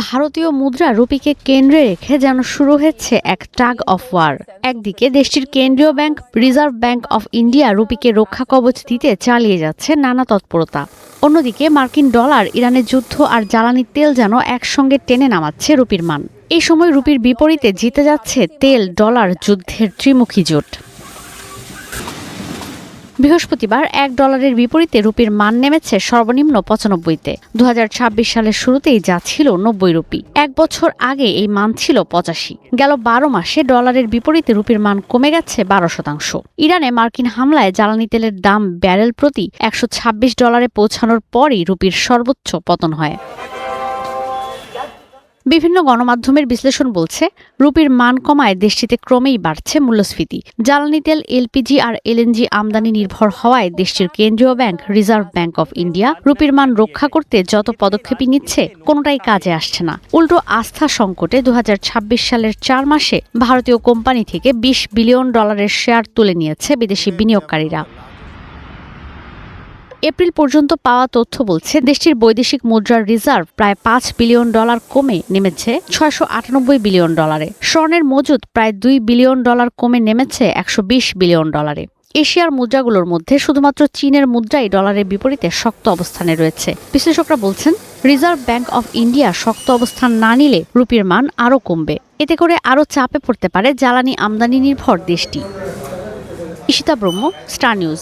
ভারতীয় মুদ্রা রুপিকে কেন্দ্রে রেখে যেন শুরু হচ্ছে এক টাগ অফ ওয়ার। একদিকে দেশটির কেন্দ্রীয় bank reserve bank of India রুপিকে রক্ষা কবচ দিতে চালিয়ে যাচ্ছে নানা তৎপরতা। অন্যদিকে মার্কিন ডলার, ইরানের যুদ্ধ আর জ্বালানি তেল যেন একসঙ্গে টেনে নামাচ্ছে রুপির মান। এই সময় রুপির বিপরীতে জিতে যাচ্ছে তেল ডলার যুদ্ধের ত্রিমুখী জোট। বৃহস্পতিবার $1 বিপরীতে রুপির মান নেমেছে সর্বনিম্ন 95-তে। 2026 সালের শুরুতেই যা ছিল 90 রুপি। এক বছর আগে এই মান ছিল 85। গেল 12 মাসে ডলারের বিপরীতে রুপির মান কমে গেছে 12%। ইরানে মার্কিন হামলায় জ্বালানি তেলের দাম ব্যারেল প্রতি $126 পৌঁছানোর পরই রুপির সর্বোচ্চ পতন হয়। বিভিন্ন গণমাধ্যমের বিশ্লেষণ বলছে, রুপির মান কমায় দেশটিতে ক্রমেই বাড়ছে মূল্যস্ফীতি। জ্বালানি তেল, এলপিজি আর এলএনজি আমদানি নির্ভর হওয়ায় দেশটির কেন্দ্রীয় bank reserve bank of India রুপির মান রক্ষা করতে যত পদক্ষেপই নিচ্ছে কোনোটাই কাজে আসছে না। উল্টো আস্থা সংকটে 2026 সালের 4 মাসে ভারতীয় কোম্পানি থেকে $20 বিলিয়ন শেয়ার তুলে নিয়েছে বিদেশি বিনিয়োগকারীরা। এপ্রিল পর্যন্ত পাওয়া তথ্য বলছে, দেশটির বৈদেশিক মুদ্রার রিজার্ভ প্রায় $5 বিলিয়ন কমে নেমেছে $698 বিলিয়ন। স্বর্ণের মজুদ প্রায় $2 বিলিয়ন কমে নেমেছে $120 বিলিয়ন। এশিয়ার মুদ্রাগুলোর মধ্যে শুধুমাত্র চীনের মুদ্রাই ডলারের বিপরীতে শক্ত অবস্থানে রয়েছে। বিশ্লেষকরা বলছেন, রিজার্ভ ব্যাংক অফ ইন্ডিয়া শক্ত অবস্থান না নিলে রুপির মান আরও কমবে। এতে করে আরও চাপে পড়তে পারে জ্বালানি আমদানি নির্ভর দেশটি। ঈশিতা ব্রহ্ম, স্টার নিউজ।